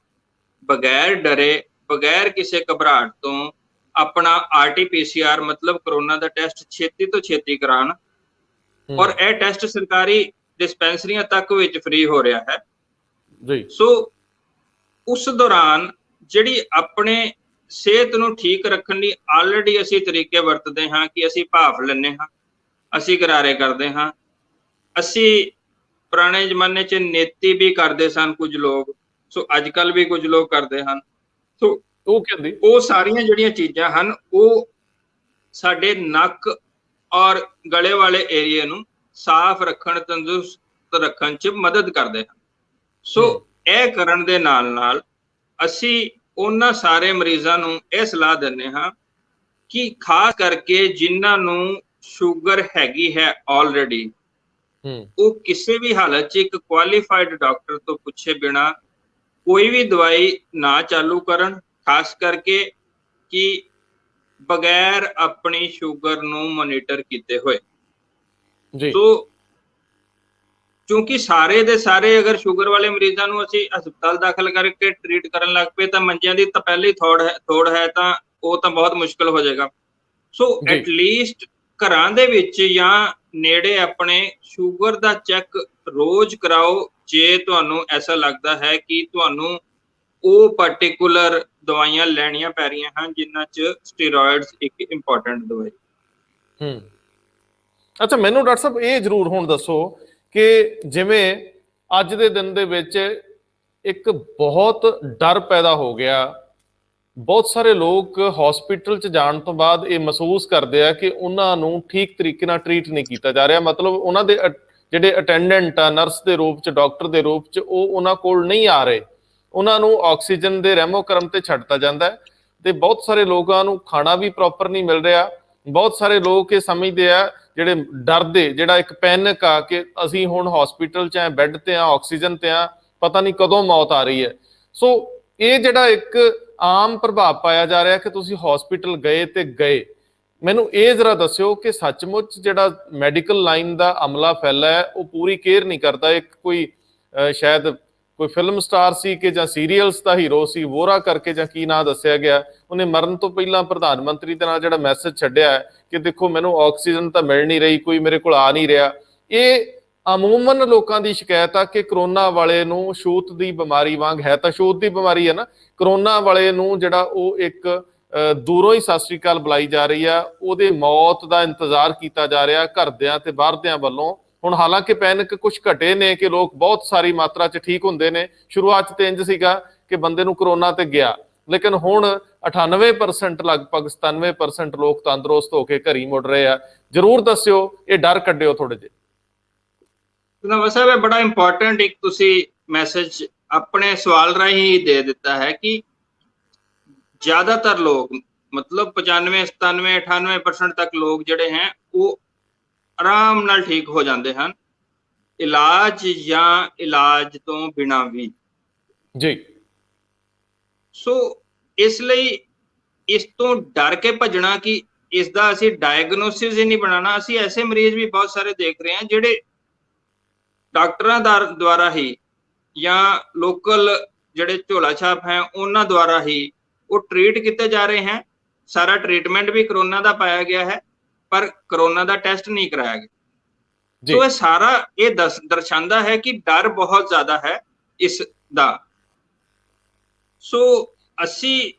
ਬਗੈਰ ਡਰੇ, ਬਗੈਰ ਕਿਸੇ ਘਬਰਾਹਟ ਤੋਂ ਆਪਣਾ RT-PCR ਮਤਲਬ ਕਰੋਨਾ ਦਾ ਟੈਸਟ ਛੇਤੀ ਤੋਂ ਛੇਤੀ ਕਰਾਉਣ। ਔਰ ਇਹ ਟੈਸਟ ਸਰਕਾਰੀ ਡਿਸਪੈਂਸਰੀਆਂ ਤੱਕ ਵਿੱਚ ਫ੍ਰੀ ਹੋ ਰਿਹਾ ਹੈ ਜੀ। ਸੋ ਉਸ ਦੌਰਾਨ ਜਿਹੜੀ ਆਪਣੇ ਸਿਹਤ ਨੂੰ ਠੀਕ ਰੱਖਣ ਲਈ ਆਲਰੇਡੀ ਅਸੀਂ ਤਰੀਕੇ ਵਰਤਦੇ ਹਾਂ ਕਿ ਅਸੀਂ ਭਾਫ ਲੈਂਦੇ ਹਾਂ, ਅਸੀਂ ਗਰਾਰੇ ਕਰਦੇ ਹਾਂ, ਅਸੀਂ ਪੁਰਾਣੇ ਜ਼ਮਾਨੇ 'ਚ ਨੇਤੀ ਵੀ ਕਰਦੇ ਸਨ ਕੁਝ ਲੋਕ, ਸੋ ਅੱਜ ਕੱਲ੍ਹ ਵੀ ਕੁਝ ਲੋਕ ਕਰਦੇ ਹਨ। ਸੋ ਉਹ ਸਾਰੀਆਂ ਜਿਹੜੀਆਂ ਚੀਜ਼ਾਂ ਹਨ ਉਹ ਸਾਡੇ ਨੱਕ ਔਰ ਗਲੇ ਵਾਲੇ ਏਰੀਏ ਨੂੰ ਸਾਫ਼ ਰੱਖਣ, ਤੰਦਰੁਸਤ ਰੱਖਣ 'ਚ ਮਦਦ ਕਰਦੇ ਹਨ। ਸੋ ਇਹ ਕਰਨ ਦੇ ਨਾਲ ਨਾਲ ਅਸੀਂ ਉਹਨਾਂ ਸਾਰੇ ਮਰੀਜ਼ਾਂ ਨੂੰ ਇਹ ਸਲਾਹ ਦਿੰਦੇ ਹਾਂ ਕਿ ਖਾਸ ਕਰਕੇ ਜਿਨ੍ਹਾਂ ਨੂੰ ਸ਼ੂਗਰ ਹੈਗੀ ਹੈ ਆਲਰੇਡੀ, ਉਹ ਕਿਸੇ ਵੀ ਹਾਲਤ 'ਚ ਇੱਕ ਕੁਆਲੀਫਾਈਡ ਡਾਕਟਰ ਤੋਂ ਪੁੱਛੇ ਬਿਨਾ ਕੋਈ ਵੀ ਦਵਾਈ ਨਾ ਚਾਲੂ ਕਰਨ, ਖਾਸ ਕਰਕੇ ਕਿ ਬਗੈਰ ਆਪਣੀ ਸ਼ੂਗਰ ਨੂੰ ਮੋਨੀਟਰ ਕੀਤੇ ਹੋਏ ਜੀ। ਸੋ ਕਿਉਂਕਿ ਸਾਰੇ ਦੇ ਸਾਰੇ ਅਗਰ ਸ਼ੂਗਰ ਵਾਲੇ ਮਰੀਜ਼ਾਂ ਨੂੰ ਅਸੀਂ ਹਸਪਤਾਲ ਦਾਖਲ ਕਰਕੇ ਟ੍ਰੀਟ ਕਰਨ ਲੱਗ ਪਏ ਤਾਂ ਮੰਜਿਆਂ ਦੀ ਤਾਂ ਪਹਿਲੇ ਹੀ ਥੋੜ ਹੈ ਤਾਂ ਉਹ ਤਾਂ ਬਹੁਤ ਮੁਸ਼ਕਲ ਹੋ ਜਾਏਗਾ। ਸੋ ਐਟਲੀਸਟ ਘਰਾਂ ਦੇ ਵਿੱਚ ਜਾਂ ਨੇੜੇ ਆਪਣੇ ਸ਼ੂਗਰ ਦਾ ਚੈੱਕ ਰੋਜ਼ ਕਰਾਓ ਜੇ ਤੁਹਾਨੂੰ ਐਸਾ ਲੱਗਦਾ ਹੈ ਕਿ ਤੁਹਾਨੂੰ ਉਹ ਪਾਰਟਿਕੂਲਰ ਦਵਾਈਆਂ ਲੈਣੀਆਂ ਪੈ ਰਹੀਆਂ ਹਨ ਜਿਨ੍ਹਾਂ 'ਚ ਸਟੀਰੋਇਡਸ ਇੱਕ ਇੰਪੋਰਟੈਂਟ ਦਵਾਈ। ਅੱਛਾ, ਮੈਨੂੰ ਡਾਕਟਰ ਸਾਹਿਬ ਇਹ ਜ਼ਰੂਰ ਹੁਣ ਦੱਸੋ ਕਿ ਜਿਵੇਂ ਅੱਜ ਦੇ ਦਿਨ ਦੇ ਵਿੱਚ ਇੱਕ ਬਹੁਤ ਡਰ ਪੈਦਾ ਹੋ ਗਿਆ ਬਹੁਤ ਸਾਰੇ ਲੋਕ ਹਸਪੀਟਲ 'ਚ ਜਾਣ ਤੋਂ ਬਾਅਦ ਇਹ ਮਹਿਸੂਸ ਕਰਦੇ ਆ ਕਿ ਉਹਨਾਂ ਨੂੰ ਠੀਕ ਤਰੀਕੇ ਨਾਲ ਟਰੀਟ ਨਹੀਂ ਕੀਤਾ ਜਾ ਰਿਹਾ, ਮਤਲਬ ਉਹਨਾਂ ਦੇ ਜਿਹੜੇ ਅਟੈਂਡੈਂਟ ਆ, ਨਰਸ ਦੇ ਰੂਪ 'ਚ, ਡਾਕਟਰ ਦੇ ਰੂਪ 'ਚ, ਉਹ ਉਹਨਾਂ ਕੋਲ ਨਹੀਂ ਆ ਰਹੇ, ਉਹਨਾਂ ਨੂੰ ਆਕਸੀਜਨ ਦੇ ਰਹਿਮੋ ਕਰਮ ਤੇ ਛੱਡਤਾ ਜਾਂਦਾ ਹੈ। ਤੇ ਬਹੁਤ ਸਾਰੇ ਲੋਕਾਂ ਨੂੰ ਖਾਣਾ ਵੀ ਪ੍ਰੋਪਰ ਨਹੀਂ ਮਿਲ ਰਿਹਾ। ਬਹੁਤ ਸਾਰੇ ਲੋਕ ਇਹ ਸਮਝਦੇ ਆ, ਜਿਹੜੇ ਡਰਦੇ, ਜਿਹੜਾ ਇੱਕ ਪੈਨਿਕ ਆ ਕਿ ਅਸੀਂ ਹੁਣ ਹਸਪੀਟਲ 'ਚ ਆ, ਬੈੱਡ ਤੇ ਆ, ਆਕਸੀਜਨ ਤੇ ਆ, ਪਤਾ ਨਹੀਂ ਕਦੋਂ ਮੌਤ ਆ ਰਹੀ ਹੈ। ਸੋ ਇਹ ਜਿਹੜਾ ਇੱਕ ਆਮ ਪ੍ਰਭਾਵ ਪਾਇਆ ਜਾ ਰਿਹਾ ਕਿ ਤੁਸੀਂ ਹਸਪੀਟਲ ਗਏ ਤੇ ਗਏ। ਮੈਨੂੰ ਇਹ ਜ਼ਰਾ ਦੱਸਿਓ ਕਿ ਸੱਚਮੁੱਚ ਜਿਹੜਾ ਮੈਡੀਕਲ ਲਾਈਨ ਦਾ ਅਮਲਾ ਫੈਲਾ ਹੈ ਉਹ ਪੂਰੀ ਕੇਅਰ ਨਹੀਂ ਕਰਦਾ। ਇੱਕ ਕੋਈ ਸ਼ਾਇਦ ਕੋਈ ਫਿਲਮ ਸਟਾਰ ਸੀ ਕਿ ਜਾਂ ਸੀਰੀਅਲਸ ਦਾ ਹੀਰੋ ਸੀ, ਵੋਰਾ ਕਰਕੇ ਜਾਂ ਕੀ ਨਾਂ ਦੱਸਿਆ ਗਿਆ, ਉਹਨੇ ਮਰਨ ਤੋਂ ਪਹਿਲਾਂ ਪ੍ਰਧਾਨ ਮੰਤਰੀ ਦੇ ਨਾਲ ਜਿਹੜਾ ਮੈਸੇਜ ਛੱਡਿਆ ਹੈ ਕਿ ਦੇਖੋ ਮੈਨੂੰ ਆਕਸੀਜਨ ਤਾਂ ਮਿਲ ਨਹੀਂ ਰਹੀ, ਕੋਈ ਮੇਰੇ ਕੋਲ ਆ ਨਹੀਂ ਰਿਹਾ। ਇਹ ਅਮੂਮਨ ਲੋਕਾਂ ਦੀ ਸ਼ਿਕਾਇਤ ਆ ਕਿ ਕਰੋਨਾ ਵਾਲੇ ਨੂੰ ਛੂਤ ਦੀ ਬਿਮਾਰੀ ਵਾਂਗ, ਹੈ ਤਾਂ ਛੂਤ ਦੀ ਬਿਮਾਰੀ ਹੈ ਨਾ, ਕਰੋਨਾ ਵਾਲੇ ਨੂੰ ਜਿਹੜਾ ਉਹ ਇੱਕ ਦੂਰੋਂ ਹੀ ਸਤਿ ਸ੍ਰੀ ਅਕਾਲ ਬੁਲਾਈ ਜਾ ਰਹੀ ਆ, ਉਹਦੇ ਮੌਤ ਦਾ ਇੰਤਜ਼ਾਰ ਕੀਤਾ ਜਾ ਰਿਹਾ ਘਰਦਿਆਂ ਤੇ ਬਾਹਰਦਿਆਂ ਵੱਲੋਂ। ਹੁਣ ਹਾਲਾਂਕਿ ਪੈਨਿਕ ਕੁਝ ਘਟੇ ਨੇ ਕਿ ਲੋਕ ਬਹੁਤ ਸਾਰੀ ਮਾਤਰਾ 'ਚ ਠੀਕ ਹੁੰਦੇ ਨੇ। ਸ਼ੁਰੂਆਤ 'ਚ ਤੇ ਇੰਜ ਸੀਗਾ ਕਿ ਬੰਦੇ ਨੂੰ ਕਰੋਨਾ ਤੇ ਗਿਆ, ਲੇਕਿਨ ਹੁਣ 98% ਲਗਭਗ 97% ਲੋਕ ਤੰਦਰੁਸਤ ਹੋ ਕੇ ਘਰੀ ਮੁੜ ਰਹੇ ਆ। ਜਰੂਰ ਦੱਸਿਓ, ਇਹ ਡਰ ਕੱਢਿਓ ਥੋੜੇ ਜਿਹੇ। ਰੰਧਾਵਾ ਸਾਹਿਬ, ਇਹ ਬੜਾ ਇੰਪੋਰਟੈਂਟ ਇੱਕ ਤੁਸੀਂ ਮੈਸੇਜ ਆਪਣੇ ਸਵਾਲ ਰਾਹੀਂ ਦੇ ਦਿੱਤਾ ਹੈ ਕਿ ਜ਼ਿਆਦਾਤਰ ਲੋਕ, ਮਤਲਬ 95, 97, 98% ਤੱਕ ਲੋਕ ਜਿਹੜੇ ਹੈ ਉਹ ਆਰਾਮ ਨਾਲ ਠੀਕ ਹੋ ਜਾਂਦੇ ਹਨ, ਇਲਾਜ ਜਾਂ ਇਲਾਜ ਤੋਂ ਬਿਨਾਂ ਵੀ ਜੀ। ਸੋ ਇਸ ਲਈ ਇਸ ਤੋਂ ਡਰ ਕੇ ਭੱਜਣਾ ਕਿ ਇਸ ਦਾ ਅਸੀਂ ਡਾਇਗਨੋਸਿਸ ਹੀ ਨਹੀਂ ਬਣਾਉਣਾ। ਅਸੀਂ ਐਸੇ ਮਰੀਜ਼ ਵੀ ਬਹੁਤ ਸਾਰੇ ਦੇਖ ਰਹੇ ਹਾਂ ਜਿਹੜੇ ਡਾਕਟਰਾਂ ਦੁਆਰਾ ਹੀ ਜਾਂ ਲੋਕਲ ਜਿਹੜੇ ਝੋਲਾ ਛਾਪ ਹੈ ਉਹਨਾਂ ਦੁਆਰਾ ਹੀ ਉਹ ਟ੍ਰੀਟ ਕੀਤੇ ਜਾ ਰਹੇ हैं। ਸਾਰਾ ਟ੍ਰੀਟਮੈਂਟ ਵੀ ਕਰੋਨਾ ਦਾ ਪਾਇਆ ਗਿਆ ਹੈ, ਪਰ ਕਰੋਨਾ ਦਾ ਟੈਸਟ ਨਹੀਂ ਕਰਾਇਆ ਗਿਆ। ਸੋ ਇਹ ਸਾਰਾ ਇਹ ਦਰਸਾਉਂਦਾ ਹੈ ਕਿ ਡਰ ਬਹੁਤ ਜ਼ਿਆਦਾ ਹੈ ਇਸ ਦਾ। ਸੋ ਅਸੀਂ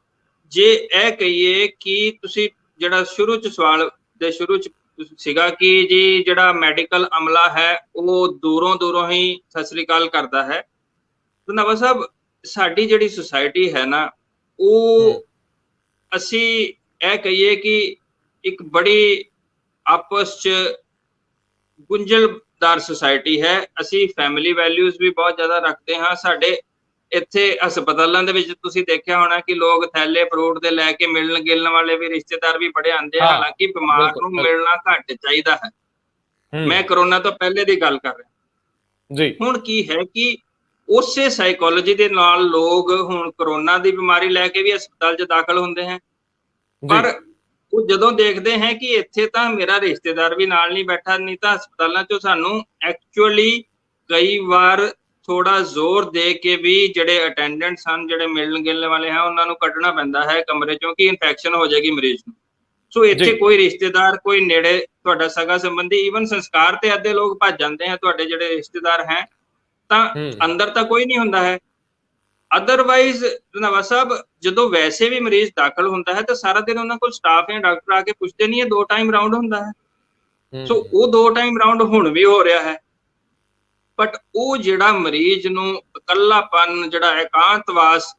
ਜੇ ਇਹ ਕਹੀਏ ਕਿ ਤੁਸੀਂ ਜਿਹੜਾ ਸ਼ੁਰੂ ਚ ਸਵਾਲ ਦੇ ਸ਼ੁਰੂ ਚ ਸੀਗਾ ਕਿ ਜੀ ਜਿਹੜਾ ਮੈਡੀਕਲ ਅਮਲਾ ਹੈ ਉਹ ਦੂਰੋਂ ਹੀ ਸਤਿ ਸ੍ਰੀ ਅਕਾਲ ਕਰਦਾ ਹੈ। ਰੰਧਾਵਾ ਸਾਹਿਬ, ਸਾਡੀ ਜਿਹੜੀ ਸੁਸਾਇਟੀ ਹੈ ਨਾ, ਉਹ ਅਸੀਂ ਇਹ ਕਹੀਏ ਕਿ ਇੱਕ ਬੜੀ ਆਪਸ ਚ ਗੁੰਝਲਦਾਰ ਸੁਸਾਇਟੀ ਹੈ। ਅਸੀਂ ਫੈਮਿਲੀ ਵੈਲਿਊਜ਼ ਵੀ ਬਹੁਤ ਜ਼ਿਆਦਾ ਰੱਖਦੇ ਹਾਂ। ਸਾਡੇ ਇੱਥੇ ਹਸਪਤਾਲਾਂ ਦੇ ਵਿੱਚ ਤੁਸੀਂ ਦੇਖਿਆ ਹੋਣਾ ਕਿ ਲੋਕ ਥੈਲੇ ਫਰੂਟ ਦੇ ਲੈ ਕੇ ਮਿਲਣ ਗਿਲਣ ਵਾਲੇ ਵੀ ਰਿਸ਼ਤੇਦਾਰ ਵੀ ਬੜੇ ਆਉਂਦੇ ਆ। ਹਾਲਾਂਕਿ ਬਿਮਾਰ ਨੂੰ ਮਿਲਣਾ ਘੱਟ ਚਾਹੀਦਾ ਹੈ। ਮੈਂ ਕਰੋਨਾ ਤੋਂ ਪਹਿਲੇ ਦੀ ਗੱਲ ਕਰ ਰਿਹਾ ਜੀ। ਹੁਣ ਕੀ ਹੈ ਕਿ ਉਸੇ ਸਾਈਕੋਲੋਜੀ ਦੇ ਨਾਲ ਲੋਕ ਹੁਣ ਕਰੋਨਾ ਦੀ ਬਿਮਾਰੀ ਲੈ ਕੇ ਵੀ ਹਸਪਤਾਲ 'ਚ ਦਾਖਲ ਹੁੰਦੇ ਹੈ, ਪਰ ਉਹ ਜਦੋਂ ਦੇਖਦੇ ਹੈ ਕਿ ਇੱਥੇ ਤਾਂ ਮੇਰਾ ਰਿਸ਼ਤੇਦਾਰ ਵੀ ਨਾਲ ਨਹੀਂ ਬੈਠਾ, ਨਹੀਂ ਤਾਂ ਹਸਪਤਾਲਾਂ 'ਚੋਂ ਸਾਨੂੰ ਐਕਚੁਅਲੀ ਕਈ ਵਾਰ ਥੋੜਾ ਜ਼ੋਰ ਦੇ ਕੇ ਵੀ ਜਿਹੜੇ ਅਟੈਂਡੈਂਟਸ ਹਨ, ਜਿਹੜੇ ਮਿਲਣ ਗਿਲਣ ਵਾਲੇ ਹਨ, ਉਹਨਾਂ ਨੂੰ ਕੱਢਣਾ ਪੈਂਦਾ ਹੈ ਕਮਰੇ ਚੋਂ ਕਿ ਇਨਫੈਕਸ਼ਨ ਹੋ ਜਾਏਗੀ ਮਰੀਜ਼ ਨੂੰ। ਸੋ ਇੱਥੇ ਕੋਈ ਰਿਸ਼ਤੇਦਾਰ, ਕੋਈ ਨੇੜੇ ਤੁਹਾਡਾ ਸਗਾ ਸੰਬੰਧੀ, ਈਵਨ ਸੰਸਕਾਰ ਤੇ ਅੱਧੇ ਲੋਕ ਭੱਜ ਜਾਂਦੇ ਹੈ ਤੁਹਾਡੇ ਜਿਹੜੇ ਰਿਸ਼ਤੇਦਾਰ ਹੈ, ਤਾਂ ਅੰਦਰ ਤਾਂ ਕੋਈ ਨਹੀਂ ਹੁੰਦਾ ਹੈ। ਅਦਰਵਾਈਜ਼ ਰੰਧਾਵਾ ਸਾਹਿਬ, ਜਦੋਂ ਵੈਸੇ ਵੀ ਮਰੀਜ਼ ਦਾਖਲ ਹੁੰਦਾ ਹੈ ਤਾਂ ਸਾਰਾ ਦਿਨ ਉਹਨਾਂ ਕੋਲ ਸਟਾਫ ਜਾਂ ਡਾਕਟਰ ਆ ਕੇ ਪੁੱਛਦੇ ਨਹੀਂ ਹੈ, 2 ਟਾਈਮ ਰਾਉਂਡ ਹੁੰਦਾ ਹੈ। ਸੋ ਉਹ 2 ਟਾਈਮ ਰਾਉਂਡ ਹੁਣ ਵੀ ਹੋ ਰਿਹਾ ਹੈ, ਬਟ ਉਹ ਜਿਹੜਾ ਮਰੀਜ਼ ਨੂੰ ਇਕੱਲਾਪਨ, ਜਿਹੜਾ ਇਕਾਂਤਵਾਸ,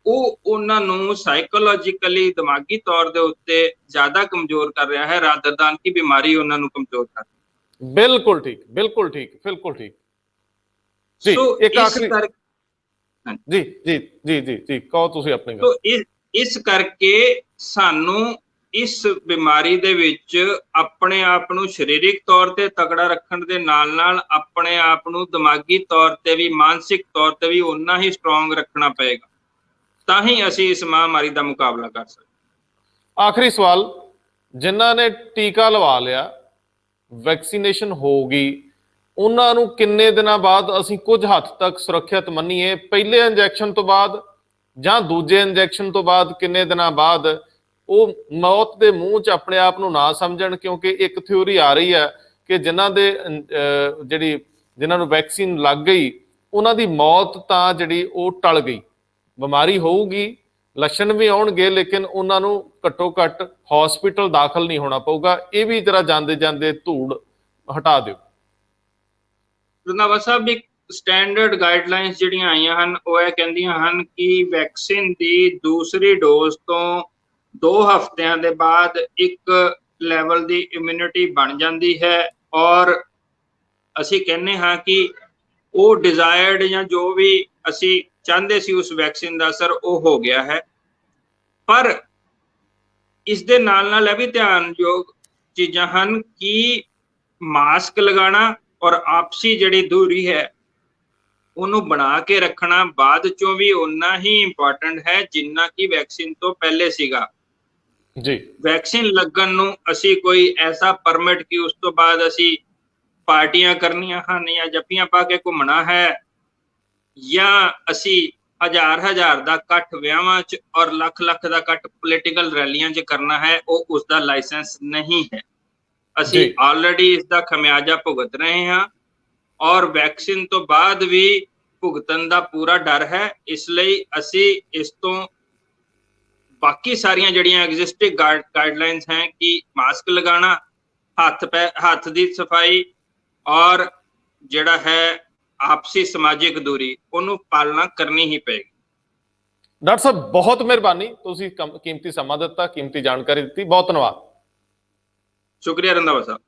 ਉਹ ਉਹਨਾਂ ਨੂੰ ਸਾਈਕੋਲੋਜੀਕਲੀ, ਦਿਮਾਗੀ ਤੌਰ ਦੇ ਉੱਤੇ ਜ਼ਿਆਦਾ ਕਮਜ਼ੋਰ ਕਰ ਰਿਹਾ ਹੈ ਰਾਦਰ ਦਾਨ ਕਿ ਬਿਮਾਰੀ ਉਹਨਾਂ ਨੂੰ ਕਮਜ਼ੋਰ ਕਰ ਰਹੀ ਹੈ। ਬਿਲਕੁਲ ਠੀਕ, ਬਿਲਕੁਲ ਠੀਕ, ਬਿਲਕੁਲ ਠੀਕ ਜੀ। ਇੱਕ ਆਖਰੀ ਜੀ ਜੀ ਜੀ ਜੀ ਜੀ ਕਹੋ ਤੁਸੀਂ ਆਪਣੀ ਗੱਲ। ਸੋ ਇਸ ਕਰਕੇ ਸਾਨੂੰ ਇਸ ਬਿਮਾਰੀ ਦੇ ਵਿੱਚ ਆਪਣੇ ਆਪ ਨੂੰ ਸਰੀਰਕ ਤੌਰ ਤੇ ਤਕੜਾ ਰੱਖਣ ਦੇ ਨਾਲ ਆਪਣੇ ਆਪ ਨੂੰ ਦਿਮਾਗੀ ਤੌਰ ਤੇ ਵੀ, ਮਾਨਸਿਕ ਤੌਰ ਤੇ ਵੀ ਉਨਾ ਹੀ ਸਟਰੋਂਗ ਰੱਖਣਾ ਪਏਗਾ, ਤਾਂ ਹੀ ਅਸੀਂ ਇਸ ਮਹਾਮਾਰੀ ਦਾ ਮੁਕਾਬਲਾ ਕਰ ਸਕਦੇ। ਆਖਰੀ ਸਵਾਲ, ਜਿਨ੍ਹਾਂ ਨੇ ਟੀਕਾ ਲਵਾ ਲਿਆ, ਵੈਕਸੀਨੇਸ਼ਨ ਹੋ ਗਈ, ਉਹਨਾਂ ਨੂੰ ਕਿੰਨੇ ਦਿਨਾਂ ਬਾਅਦ ਅਸੀਂ ਕੁਝ ਹੱਦ ਤੱਕ ਸੁਰੱਖਿਅਤ ਮੰਨੀਏ? ਪਹਿਲੇ ਇੰਜੈਕਸ਼ਨ ਤੋਂ ਬਾਅਦ ਜਾਂ ਦੂਜੇ ਇੰਜੈਕਸ਼ਨ ਤੋਂ ਬਾਅਦ ਕਿੰਨੇ ਦਿਨਾਂ ਬਾਅਦ ਉਹ ਮੌਤ ਦੇ ਮੂੰਹ 'ਚ ਆਪਣੇ ਆਪ ਨੂੰ ਨਾ ਸਮਝਣ? ਕਿਉਂਕਿ ਇੱਕ ਥਿਊਰੀ ਆ ਰਹੀ ਹੈ ਕਿ ਜਿਨ੍ਹਾਂ ਨੂੰ ਵੈਕਸੀਨ ਲੱਗ ਗਈ ਉਹਨਾਂ ਦੀ ਮੌਤ ਤਾਂ ਜਿਹੜੀ ਉਹ ਟਲ ਗਈ। ਬਿਮਾਰੀ ਹੋਊਗੀ, ਲੱਛਣ ਵੀ ਆਉਣਗੇ, ਲੇਕਿਨ ਉਹਨਾਂ ਨੂੰ ਘੱਟੋ ਘੱਟ ਹਸਪੀਟਲ ਦਾਖਲ ਨਹੀਂ ਹੋਣਾ ਪਊਗਾ। ਇਹ ਵੀ ਜਰਾ ਜਾਂਦੇ ਜਾਂਦੇ ਧੂੜ ਹਟਾ ਦਿਓ। ਰੰਧਾਵਾ ਸਾਹਿਬ, ਇੱਕ ਸਟੈਂਡਰਡ ਗਾਈਡਲਾਈਨਸ ਜਿਹੜੀਆਂ ਆਈਆਂ ਹਨ ਉਹ ਇਹ ਕਹਿੰਦੀਆਂ ਹਨ ਕਿ ਵੈਕਸੀਨ ਦੀ ਦੂਸਰੀ ਡੋਜ਼ ਤੋਂ 2 ਹਫ਼ਤਿਆਂ ਦੇ ਬਾਅਦ ਇੱਕ ਲੈਵਲ ਦੀ ਇਮਿਊਨਿਟੀ ਬਣ ਜਾਂਦੀ ਹੈ ਔਰ ਅਸੀਂ ਕਹਿੰਦੇ ਹਾਂ ਕਿ ਉਹ ਡਿਜ਼ਾਇਰਡ ਜਾਂ ਜੋ ਵੀ ਅਸੀਂ ਚਾਹੁੰਦੇ ਸੀ ਉਸ ਵੈਕਸੀਨ ਦਾ ਅਸਰ ਉਹ ਹੋ ਗਿਆ ਹੈ। ਪਰ ਇਸ ਦੇ ਨਾਲ ਇਹ ਵੀ ਧਿਆਨਯੋਗ ਚੀਜ਼ਾਂ ਹਨ ਕਿ ਮਾਸਕ ਲਗਾਉਣਾ ਔਰ ਆਪਸੀ ਜਿਹੜੀ ਦੂਰੀ ਹੈ ਉਹਨੂੰ ਬਣਾ ਕੇ ਰੱਖਣਾ ਬਾਅਦ ਚੋਂ ਵੀ ਉਨਾ ਹੀ ਇੰਪੋਰਟੈਂਟ ਹੈ ਜਿੰਨਾ ਕਿ ਵੈਕਸੀਨ ਤੋਂ ਪਹਿਲੇ ਸੀਗਾ ਜੀ। ਵੈਕਸੀਨ ਲੱਗਣ ਨੂੰ ਅਸੀਂ ਕੋਈ ਐਸਾ ਪਰਮਿਟ ਕਿ ਉਸ ਤੋਂ ਬਾਅਦ ਅਸੀਂ ਪਾਰਟੀਆਂ ਕਰਨੀਆਂ ਹਨ ਜਾਂ ਜੱਫੀਆਂ ਪਾ ਕੇ ਘੁੰਮਣਾ ਹੈ ਜਾਂ ਅਸੀਂ ਹਜ਼ਾਰ ਦਾ ਇਕੱਠ ਵਿਆਹਾਂ 'ਚ ਔਰ ਲੱਖ ਦਾ ਇਕੱਠ ਪੋਲੀਟੀਕਲ ਰੈਲੀਆਂ 'ਚ ਕਰਨਾ ਹੈ, ਉਹ ਉਸ ਦਾ ਲਾਇਸੈਂਸ ਨਹੀਂ ਹੈ। ਅਸੀਂ ਆਲਰੇਡੀ ਇਸ ਦਾ ਖਮਿਆਜਾ ਭੁਗਤ ਰਹੇ ਹਾਂ ਔਰ ਵੈਕਸੀਨ ਤੋਂ ਬਾਅਦ ਵੀ ਭੁਗਤਣ ਦਾ ਪੂਰਾ ਡਰ ਹੈ। ਇਸ ਲਈ ਅਸੀਂ ਇਸ ਤੋਂ ਬਾਕੀ ਸਾਰੀਆਂ ਜਿਹੜੀਆਂ ਐਗਜ਼ਿਸਟਿੰਗ ਗਾਈਡਲਾਈਨਸ ਹੈ ਕਿ ਮਾਸਕ ਲਗਾਉਣਾ, ਹੱਥ ਦੀ ਸਫਾਈ ਔਰ ਜਿਹੜਾ ਹੈ ਆਪਸੀ ਸਮਾਜਿਕ ਦੂਰੀ ਉਹਨੂੰ ਪਾਲਣਾ ਕਰਨੀ ਹੀ ਪਏਗੀ। ਡਾਕਟਰ ਸਾਹਿਬ ਬਹੁਤ ਮਿਹਰਬਾਨੀ, ਤੁਸੀਂ ਕੀਮਤੀ ਸਮਾਂ ਦਿੱਤਾ, ਕੀਮਤੀ ਜਾਣਕਾਰੀ ਦਿੱਤੀ, ਬਹੁਤ ਧੰਨਵਾਦ। ਸ਼ੁਕਰੀਆ ਰੰਧਾਵਾ ਸਾਹਿਬ।